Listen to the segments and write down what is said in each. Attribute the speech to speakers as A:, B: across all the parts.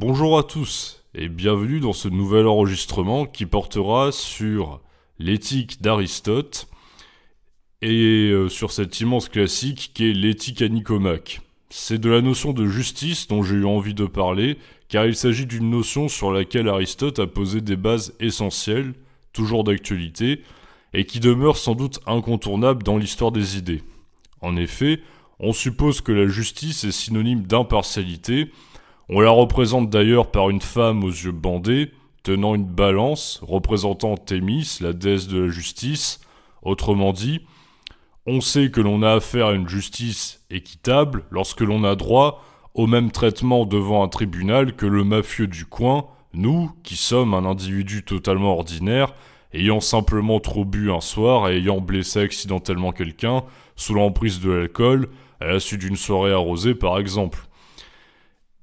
A: Bonjour à tous et bienvenue dans ce nouvel enregistrement qui portera sur l'éthique d'Aristote et sur cet immense classique qu'est l'éthique à Nicomaque. C'est de la notion de justice dont j'ai eu envie de parler car il s'agit d'une notion sur laquelle Aristote a posé des bases essentielles, toujours d'actualité, et qui demeure sans doute incontournable dans l'histoire des idées. En effet, on suppose que la justice est synonyme d'impartialité. On la représente d'ailleurs par une femme aux yeux bandés, tenant une balance, représentant Thémis, la déesse de la justice. Autrement dit, on sait que l'on a affaire à une justice équitable lorsque l'on a droit au même traitement devant un tribunal que le mafieux du coin, nous, qui sommes un individu totalement ordinaire, ayant simplement trop bu un soir et ayant blessé accidentellement quelqu'un sous l'emprise de l'alcool, à la suite d'une soirée arrosée par exemple.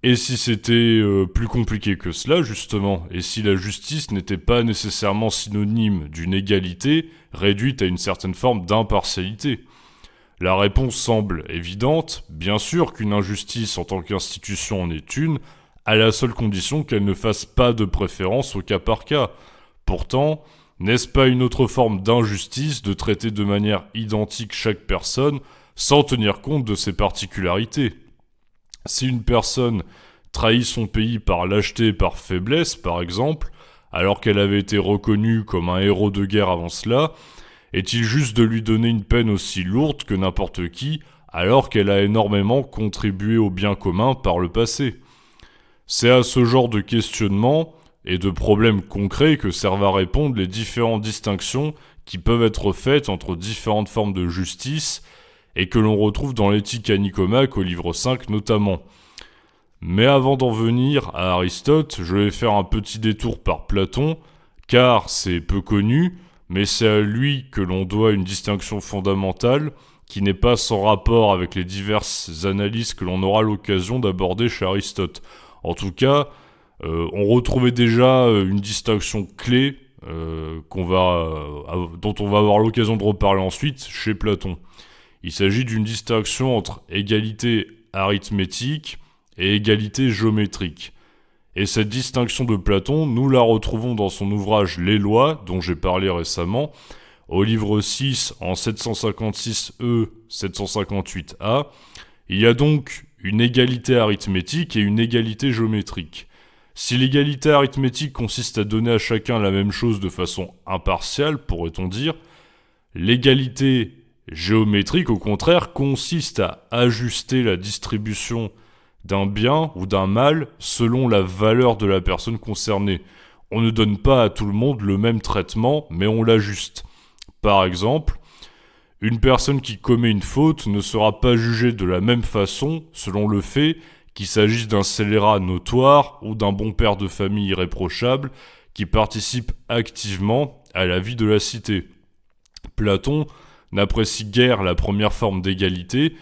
A: Et si c'était plus compliqué que cela, justement, et si la justice n'était pas nécessairement synonyme d'une égalité réduite à une certaine forme d'impartialité? La réponse semble évidente, bien sûr qu'une injustice en tant qu'institution en est une, à la seule condition qu'elle ne fasse pas de préférence au cas par cas. Pourtant, n'est-ce pas une autre forme d'injustice de traiter de manière identique chaque personne sans tenir compte de ses particularités? Si une personne trahit son pays par lâcheté et par faiblesse, par exemple, alors qu'elle avait été reconnue comme un héros de guerre avant cela, est-il juste de lui donner une peine aussi lourde que n'importe qui, alors qu'elle a énormément contribué au bien commun par le passé? C'est à ce genre de questionnement et de problèmes concrets que servent à répondre les différentes distinctions qui peuvent être faites entre différentes formes de justice et que l'on retrouve dans l'éthique à Nicomaque au livre 5 notamment. Mais avant d'en venir à Aristote, je vais faire un petit détour par Platon, car c'est peu connu, mais c'est à lui que l'on doit une distinction fondamentale qui n'est pas sans rapport avec les diverses analyses que l'on aura l'occasion d'aborder chez Aristote. En tout cas, on retrouvait déjà une distinction clé dont on va avoir l'occasion de reparler ensuite chez Platon. Il s'agit d'une distinction entre égalité arithmétique et égalité géométrique. Et cette distinction de Platon, nous la retrouvons dans son ouvrage Les Lois, dont j'ai parlé récemment, au livre 6 en 756e, 758a. Il y a donc une égalité arithmétique et une égalité géométrique. Si l'égalité arithmétique consiste à donner à chacun la même chose de façon impartiale, pourrait-on dire, l'égalité géométrique, au contraire, consiste à ajuster la distribution d'un bien ou d'un mal selon la valeur de la personne concernée. On ne donne pas à tout le monde le même traitement, mais on l'ajuste. Par exemple, une personne qui commet une faute ne sera pas jugée de la même façon selon le fait qu'il s'agisse d'un scélérat notoire ou d'un bon père de famille irréprochable qui participe activement à la vie de la cité. Platon n'apprécie guère la première forme d'égalité,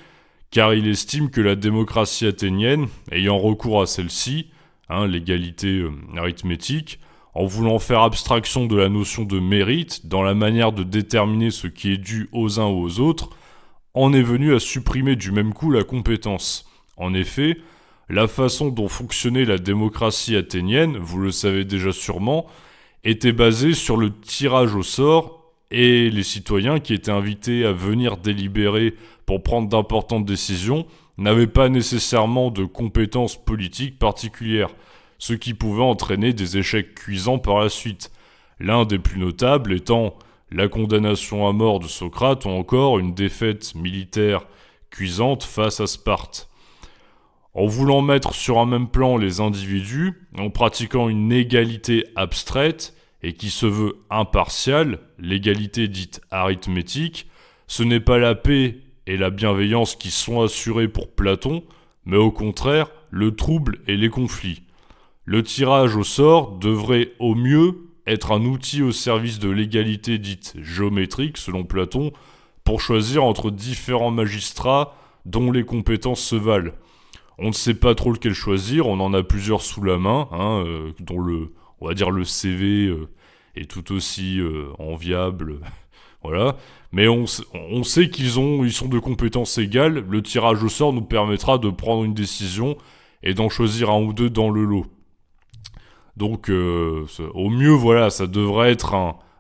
A: car il estime que la démocratie athénienne, ayant recours à celle-ci, l'égalité arithmétique, en voulant faire abstraction de la notion de mérite dans la manière de déterminer ce qui est dû aux uns ou aux autres, en est venue à supprimer du même coup la compétence. En effet, la façon dont fonctionnait la démocratie athénienne, vous le savez déjà sûrement, était basée sur le tirage au sort et les citoyens qui étaient invités à venir délibérer pour prendre d'importantes décisions n'avaient pas nécessairement de compétences politiques particulières, ce qui pouvait entraîner des échecs cuisants par la suite. L'un des plus notables étant la condamnation à mort de Socrate ou encore une défaite militaire cuisante face à Sparte. En voulant mettre sur un même plan les individus, en pratiquant une égalité abstraite et qui se veut impartiale, l'égalité dite arithmétique, ce n'est pas la paix et la bienveillance qui sont assurées pour Platon, mais au contraire, le trouble et les conflits. Le tirage au sort devrait au mieux être un outil au service de l'égalité dite géométrique, selon Platon, pour choisir entre différents magistrats dont les compétences se valent. On ne sait pas trop lequel choisir, on en a plusieurs sous la main, dont le CV est tout aussi enviable, voilà. Mais on sait qu'ils sont de compétences égales, le tirage au sort nous permettra de prendre une décision et d'en choisir un ou deux dans le lot. Donc, au mieux, voilà, ça devrait être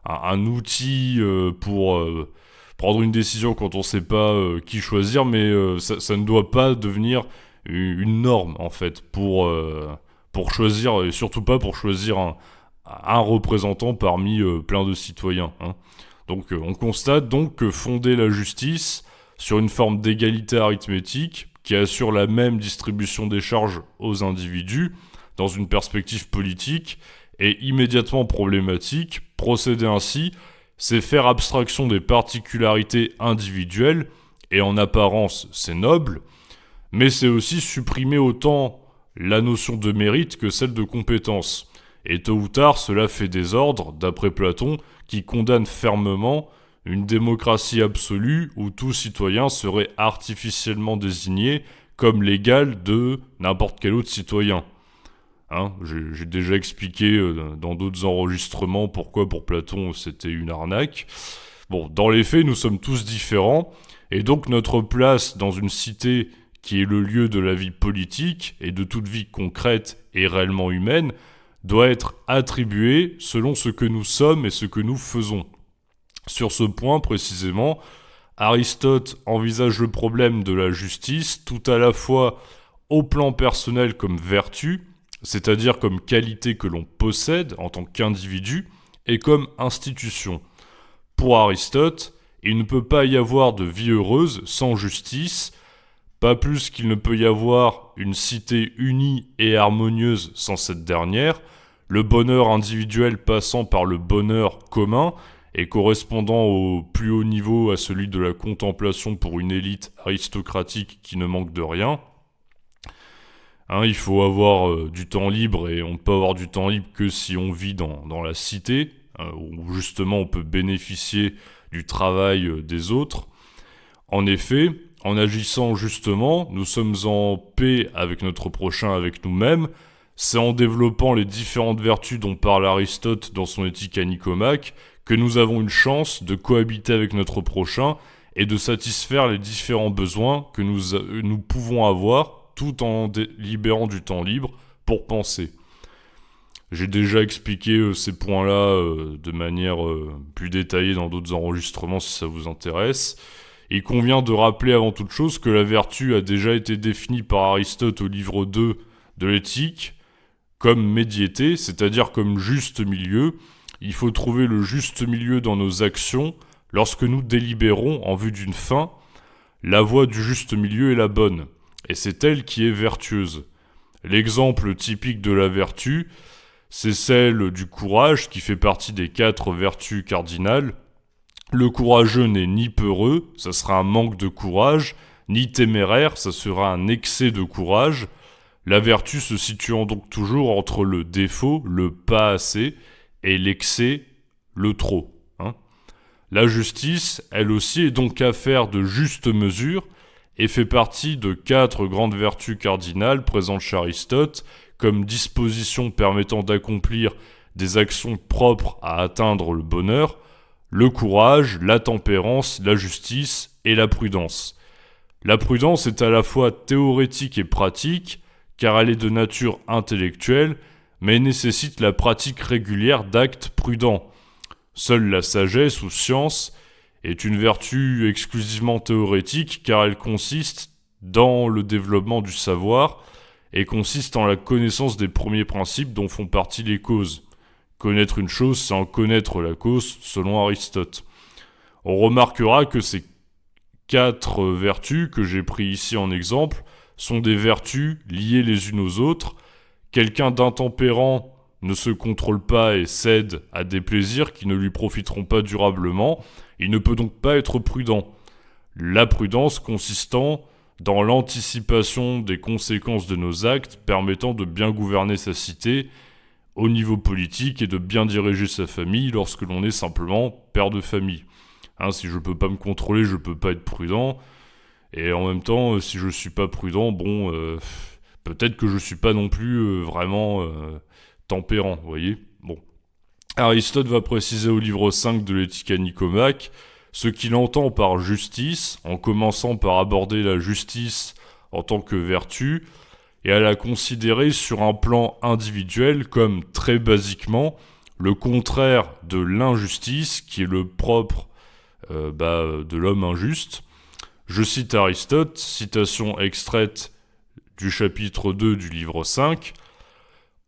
A: un outil pour prendre une décision quand on sait pas qui choisir, mais ça ne doit pas devenir une norme, en fait, pour choisir, et surtout pas pour choisir un représentant parmi plein de citoyens, hein. Donc, on constate donc que fonder la justice sur une forme d'égalité arithmétique qui assure la même distribution des charges aux individus dans une perspective politique est immédiatement problématique. Procéder ainsi, c'est faire abstraction des particularités individuelles, et en apparence c'est noble, mais c'est aussi supprimer autant la notion de mérite que celle de compétence. Et tôt ou tard, cela fait désordre, d'après Platon, qui condamne fermement une démocratie absolue où tout citoyen serait artificiellement désigné comme l'égal de n'importe quel autre citoyen. Hein, j'ai déjà expliqué dans d'autres enregistrements pourquoi pour Platon c'était une arnaque. Bon, dans les faits, nous sommes tous différents, et donc notre place dans une cité qui est le lieu de la vie politique et de toute vie concrète et réellement humaine doit être attribuée selon ce que nous sommes et ce que nous faisons. Sur ce point précisément, Aristote envisage le problème de la justice tout à la fois au plan personnel comme vertu, c'est-à-dire comme qualité que l'on possède en tant qu'individu, et comme institution. Pour Aristote, il ne peut pas y avoir de vie heureuse sans justice, pas plus qu'il ne peut y avoir une cité unie et harmonieuse sans cette dernière, le bonheur individuel passant par le bonheur commun et correspondant au plus haut niveau à celui de la contemplation pour une élite aristocratique qui ne manque de rien. Hein, il faut avoir du temps libre, et on ne peut avoir du temps libre que si on vit dans la cité, où justement on peut bénéficier du travail des autres. En effet, en agissant justement, nous sommes en paix avec notre prochain, avec nous-mêmes. C'est en développant les différentes vertus dont parle Aristote dans son Éthique à Nicomaque que nous avons une chance de cohabiter avec notre prochain et de satisfaire les différents besoins que nous pouvons avoir tout en libérant du temps libre pour penser. J'ai déjà expliqué ces points-là de manière plus détaillée dans d'autres enregistrements si ça vous intéresse. Il convient de rappeler avant toute chose que la vertu a déjà été définie par Aristote au livre 2 de l'Éthique comme médiété, c'est-à-dire comme juste milieu. Il faut trouver le juste milieu dans nos actions lorsque nous délibérons en vue d'une fin. La voie du juste milieu est la bonne, et c'est elle qui est vertueuse. L'exemple typique de la vertu, c'est celle du courage qui fait partie des 4 vertus cardinales. Le courageux n'est ni peureux, ça sera un manque de courage, ni téméraire, ça sera un excès de courage. La vertu se situant donc toujours entre le défaut, le pas assez, et l'excès, le trop. Hein. La justice, elle aussi, est donc affaire de juste mesure et fait partie de 4 grandes vertus cardinales présentes chez Aristote comme disposition permettant d'accomplir des actions propres à atteindre le bonheur, le courage, la tempérance, la justice et la prudence. La prudence est à la fois théorétique et pratique, car elle est de nature intellectuelle, mais nécessite la pratique régulière d'actes prudents. Seule la sagesse ou science est une vertu exclusivement théorétique, car elle consiste dans le développement du savoir et consiste en la connaissance des premiers principes dont font partie les causes. Connaître une chose, c'est en connaître la cause, selon Aristote. On remarquera que ces 4 vertus que j'ai pris ici en exemple sont des vertus liées les unes aux autres. Quelqu'un d'intempérant ne se contrôle pas et cède à des plaisirs qui ne lui profiteront pas durablement. Il ne peut donc pas être prudent. La prudence consistant dans l'anticipation des conséquences de nos actes, permettant de bien gouverner sa cité au niveau politique et de bien diriger sa famille lorsque l'on est simplement père de famille. Hein, si je peux pas me contrôler, je peux pas être prudent. Et en même temps, si je suis pas prudent, peut-être que je suis pas non plus vraiment tempérant, vous voyez. Bon. Aristote va préciser au livre 5 de l'Éthique à Nicomaque ce qu'il entend par justice, en commençant par aborder la justice en tant que vertu. et à la considérer sur un plan individuel comme très basiquement le contraire de l'injustice qui est le propre de l'homme injuste. Je cite Aristote, citation extraite du chapitre 2 du livre 5.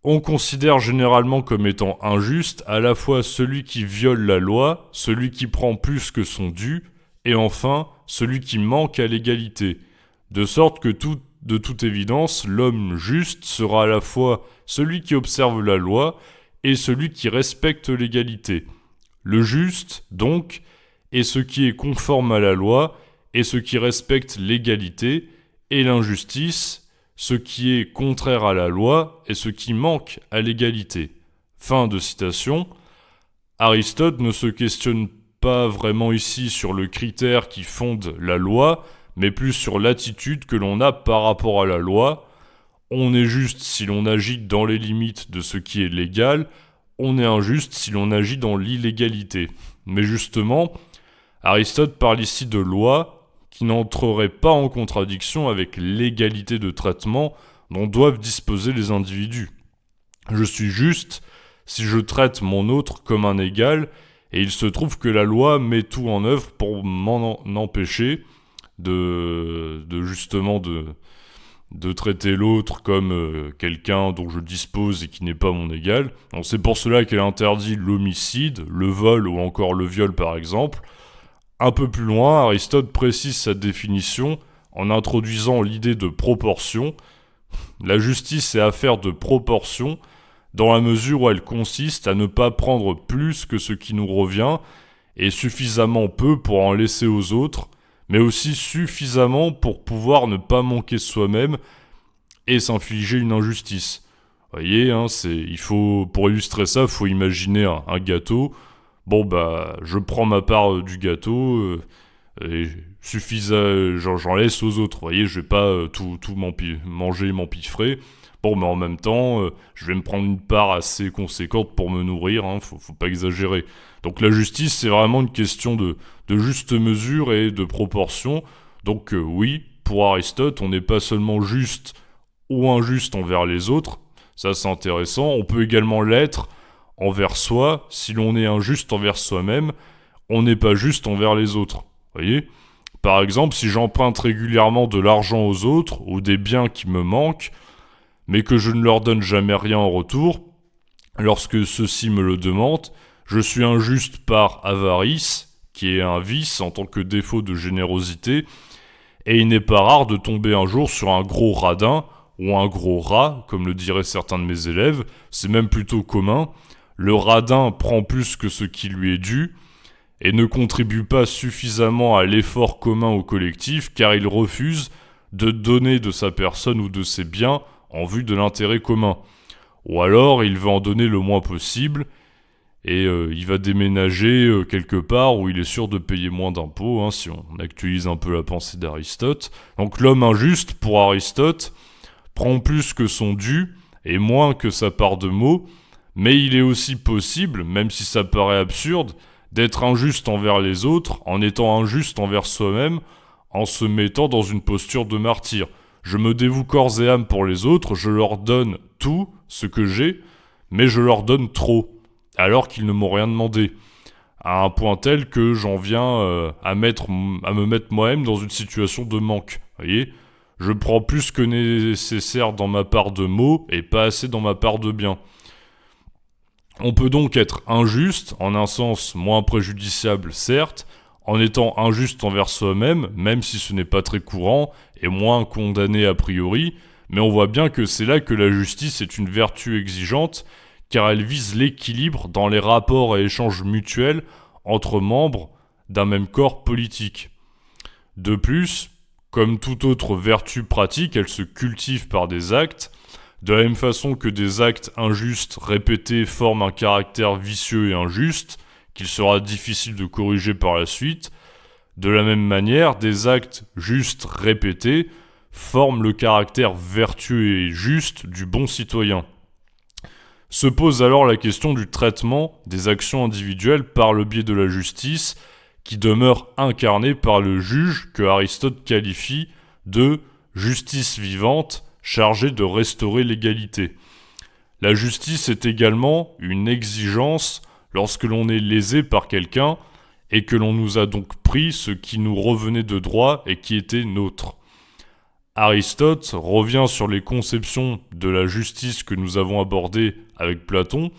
A: On considère généralement comme étant injuste à la fois celui qui viole la loi, celui qui prend plus que son dû, et enfin celui qui manque à l'égalité. De sorte que de toute évidence, l'homme juste sera à la fois celui qui observe la loi et celui qui respecte l'égalité. Le juste, donc, est ce qui est conforme à la loi et ce qui respecte l'égalité, et l'injustice, ce qui est contraire à la loi et ce qui manque à l'égalité. Fin de citation. Aristote ne se questionne pas vraiment ici sur le critère qui fonde la loi, mais plus sur l'attitude que l'on a par rapport à la loi. On est juste si l'on agit dans les limites de ce qui est légal, on est injuste si l'on agit dans l'illégalité. Mais justement, Aristote parle ici de loi qui n'entrerait pas en contradiction avec l'égalité de traitement dont doivent disposer les individus. Je suis juste si je traite mon autre comme un égal, et il se trouve que la loi met tout en œuvre pour m'en empêcher de traiter l'autre comme quelqu'un dont je dispose et qui n'est pas mon égal. Donc c'est pour cela qu'elle interdit l'homicide, le vol ou encore le viol par exemple. Un peu plus loin, Aristote précise sa définition en introduisant l'idée de proportion. La justice est affaire de proportion dans la mesure où elle consiste à ne pas prendre plus que ce qui nous revient et suffisamment peu pour en laisser aux autres, mais aussi suffisamment pour pouvoir ne pas manquer soi-même et s'infliger une injustice. Vous voyez, pour illustrer ça, il faut imaginer un gâteau. Bon je prends ma part du gâteau et j'en laisse aux autres. Vous voyez, je vais pas tout manger, m'empiffrer. Bon, mais en même temps, je vais me prendre une part assez conséquente pour me nourrir. Faut pas exagérer. Donc la justice, c'est vraiment une question de juste mesure et de proportion. Donc oui, pour Aristote, on n'est pas seulement juste ou injuste envers les autres. Ça, c'est intéressant. On peut également l'être envers soi. Si l'on est injuste envers soi-même, on n'est pas juste envers les autres. Vous voyez ? Par exemple, si j'emprunte régulièrement de l'argent aux autres ou des biens qui me manquent, mais que je ne leur donne jamais rien en retour, lorsque ceux-ci me le demandent, je suis injuste par avarice, qui est un vice en tant que défaut de générosité, et il n'est pas rare de tomber un jour sur un gros radin, ou un gros rat, comme le diraient certains de mes élèves, c'est même plutôt commun. Le radin prend plus que ce qui lui est dû, et ne contribue pas suffisamment à l'effort commun au collectif, car il refuse de donner de sa personne ou de ses biens en vue de l'intérêt commun. Ou alors, il veut en donner le moins possible, et il va déménager quelque part où il est sûr de payer moins d'impôts, si on actualise un peu la pensée d'Aristote. Donc l'homme injuste, pour Aristote, prend plus que son dû, et moins que sa part de maux, mais il est aussi possible, même si ça paraît absurde, d'être injuste envers les autres en étant injuste envers soi-même, en se mettant dans une posture de martyr. Je me dévoue corps et âme pour les autres, je leur donne tout ce que j'ai, mais je leur donne trop, alors qu'ils ne m'ont rien demandé. À un point tel que j'en viens à me mettre moi-même dans une situation de manque. Vous voyez ? Je prends plus que nécessaire dans ma part de maux et pas assez dans ma part de bien. On peut donc être injuste, en un sens moins préjudiciable certes, en étant injuste envers soi-même, même si ce n'est pas très courant, et moins condamné a priori, mais on voit bien que c'est là que la justice est une vertu exigeante, car elle vise l'équilibre dans les rapports et échanges mutuels entre membres d'un même corps politique. De plus, comme toute autre vertu pratique, elle se cultive par des actes. De la même façon que des actes injustes répétés forment un caractère vicieux et injuste, qu'il sera difficile de corriger par la suite, de la même manière, des actes justes répétés forment le caractère vertueux et juste du bon citoyen. Se pose alors la question du traitement des actions individuelles par le biais de la justice, qui demeure incarnée par le juge que Aristote qualifie de « justice vivante », chargée de restaurer l'égalité. La justice est également une exigence lorsque l'on est lésé par quelqu'un et que l'on nous a donc pris ce qui nous revenait de droit et qui était nôtre. Aristote revient sur les conceptions de la justice que nous avons abordées avec Platon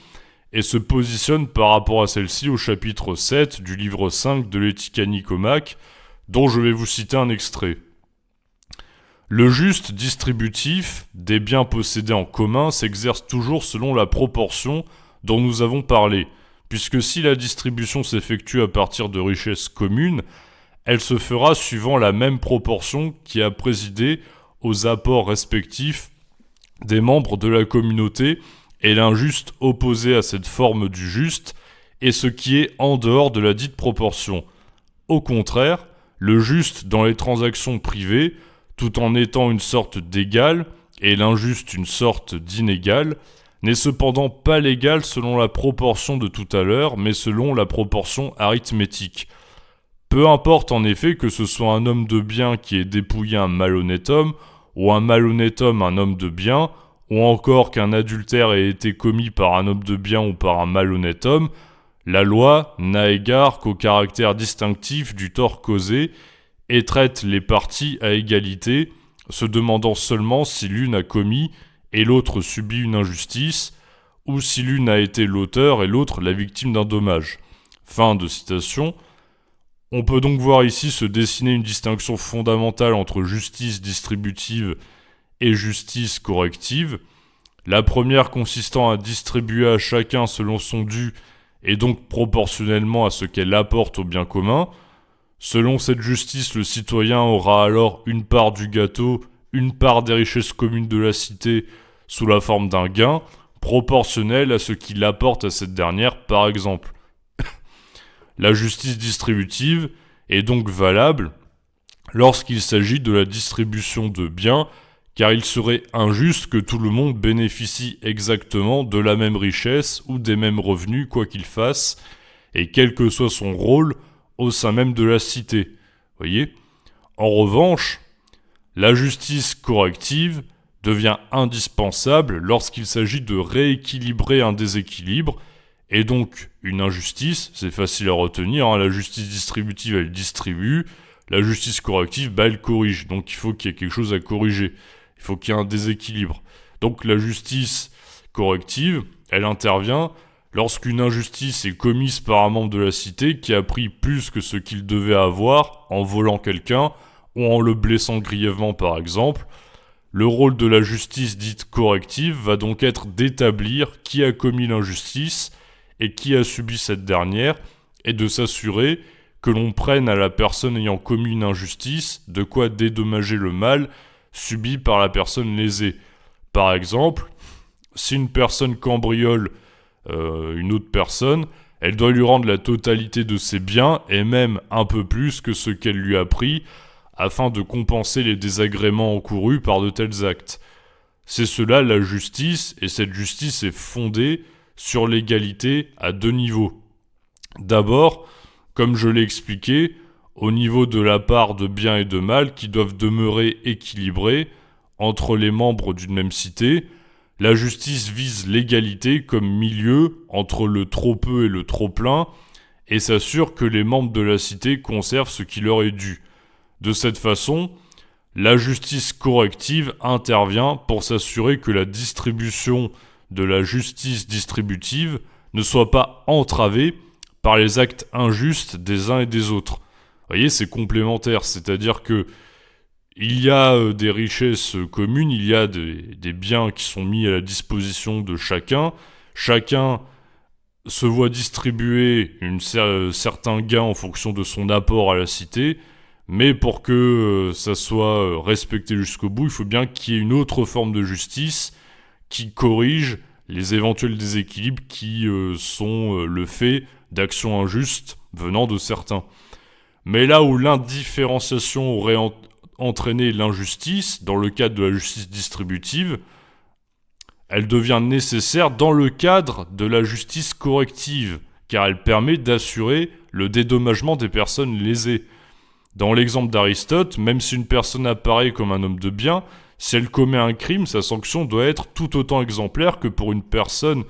A: et se positionne par rapport à celle-ci au chapitre 7 du livre 5 de l'Éthique à Nicomaque, dont je vais vous citer un extrait. Le juste distributif des biens possédés en commun s'exerce toujours selon la proportion dont nous avons parlé, puisque si la distribution s'effectue à partir de richesses communes, elle se fera suivant la même proportion qui a présidé aux apports respectifs des membres de la communauté, et l'injuste opposé à cette forme du juste est ce qui est en dehors de la dite proportion. Au contraire, le juste dans les transactions privées, tout en étant une sorte d'égal, et l'injuste une sorte d'inégal, n'est cependant pas l'égal selon la proportion de tout à l'heure, mais selon la proportion arithmétique. Peu importe en effet que ce soit un homme de bien qui ait dépouillé un malhonnête homme, ou un malhonnête homme un homme de bien, ou encore qu'un adultère ait été commis par un homme de bien ou par un malhonnête homme, la loi n'a égard qu'au caractère distinctif du tort causé et traite les parties à égalité, se demandant seulement si l'une a commis et l'autre subit une injustice, ou si l'une a été l'auteur et l'autre la victime d'un dommage. Fin de citation. On peut donc voir ici se dessiner une distinction fondamentale entre justice distributive et justice corrective, la première consistant à distribuer à chacun selon son dû et donc proportionnellement à ce qu'elle apporte au bien commun. Selon cette justice, le citoyen aura alors une part du gâteau, une part des richesses communes de la cité sous la forme d'un gain, proportionnel à ce qu'il apporte à cette dernière par exemple. La justice distributive est donc valable lorsqu'il s'agit de la distribution de biens, car il serait injuste que tout le monde bénéficie exactement de la même richesse ou des mêmes revenus quoi qu'il fasse, et quel que soit son rôle au sein même de la cité. Voyez ? En revanche, la justice corrective devient indispensable lorsqu'il s'agit de rééquilibrer un déséquilibre, et donc une injustice, c'est facile à retenir, hein, la justice distributive elle distribue, la justice corrective elle corrige, donc il faut qu'il y ait quelque chose à corriger. Il faut qu'il y ait un déséquilibre. Donc la justice corrective, elle intervient lorsqu'une injustice est commise par un membre de la cité qui a pris plus que ce qu'il devait avoir en volant quelqu'un ou en le blessant grièvement par exemple. Le rôle de la justice dite corrective va donc être d'établir qui a commis l'injustice et qui a subi cette dernière, et de s'assurer que l'on prenne à la personne ayant commis une injustice de quoi dédommager le mal subi par la personne lésée. Par exemple, si une personne cambriole une autre personne, elle doit lui rendre la totalité de ses biens et même un peu plus que ce qu'elle lui a pris afin de compenser les désagréments encourus par de tels actes. C'est cela la justice, et cette justice est fondée sur l'égalité à deux niveaux. D'abord, comme je l'ai expliqué, au niveau de la part de bien et de mal qui doivent demeurer équilibrés entre les membres d'une même cité, la justice vise l'égalité comme milieu entre le trop peu et le trop plein et s'assure que les membres de la cité conservent ce qui leur est dû. De cette façon, la justice corrective intervient pour s'assurer que la distribution de la justice distributive ne soit pas entravée par les actes injustes des uns et des autres. Vous voyez, c'est complémentaire, c'est-à-dire que il y a des richesses communes, il y a des biens qui sont mis à la disposition de chacun. Chacun se voit distribuer certains gains en fonction de son apport à la cité, mais pour que ça soit respecté jusqu'au bout, il faut bien qu'il y ait une autre forme de justice qui corrige les éventuels déséquilibres qui sont le fait d'actions injustes venant de certains. Mais là où l'indifférenciation aurait entraîné l'injustice, dans le cadre de la justice distributive, elle devient nécessaire dans le cadre de la justice corrective, car elle permet d'assurer le dédommagement des personnes lésées. Dans l'exemple d'Aristote, même si une personne apparaît comme un homme de bien, si elle commet un crime, sa sanction doit être tout autant exemplaire que pour une personne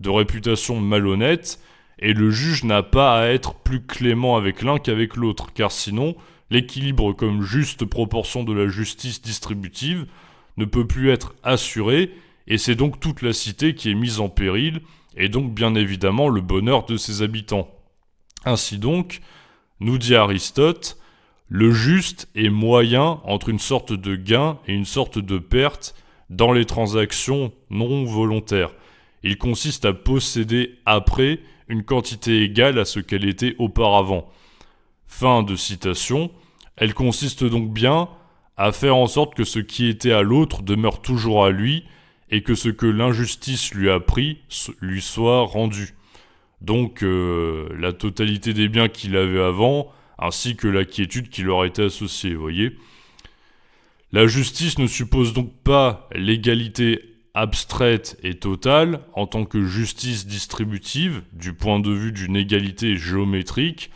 A: de réputation malhonnête, et le juge n'a pas à être plus clément avec l'un qu'avec l'autre, car sinon, l'équilibre comme juste proportion de la justice distributive ne peut plus être assuré, et c'est donc toute la cité qui est mise en péril, et donc bien évidemment le bonheur de ses habitants. Ainsi donc, nous dit Aristote, le juste est moyen entre une sorte de gain et une sorte de perte dans les transactions non volontaires. Il consiste à posséder après une quantité égale à ce qu'elle était auparavant. Fin de citation. Elle consiste donc bien à faire en sorte que ce qui était à l'autre demeure toujours à lui et que ce que l'injustice lui a pris lui soit rendu. Donc la totalité des biens qu'il avait avant, ainsi que la quiétude qui leur était associée, vous voyez. La justice ne suppose donc pas l'égalité abstraite et totale en tant que justice distributive, du point de vue d'une égalité géométrique,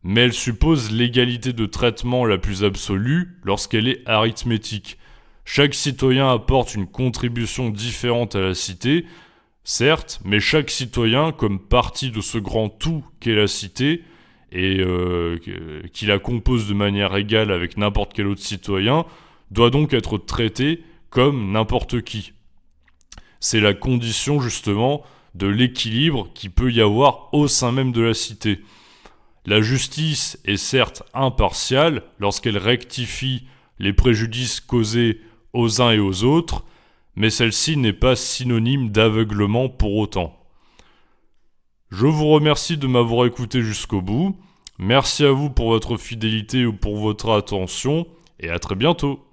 A: mais elle suppose l'égalité de traitement la plus absolue lorsqu'elle est arithmétique. Chaque citoyen apporte une contribution différente à la cité, certes, mais chaque citoyen, comme partie de ce grand tout qu'est la cité, et qui la compose de manière égale avec n'importe quel autre citoyen, doit donc être traité comme n'importe qui. C'est la condition justement de l'équilibre qui peut y avoir au sein même de la cité. La justice est certes impartiale lorsqu'elle rectifie les préjudices causés aux uns et aux autres, mais celle-ci n'est pas synonyme d'aveuglement pour autant. Je vous remercie de m'avoir écouté jusqu'au bout. Merci à vous pour votre fidélité ou pour votre attention, et à très bientôt.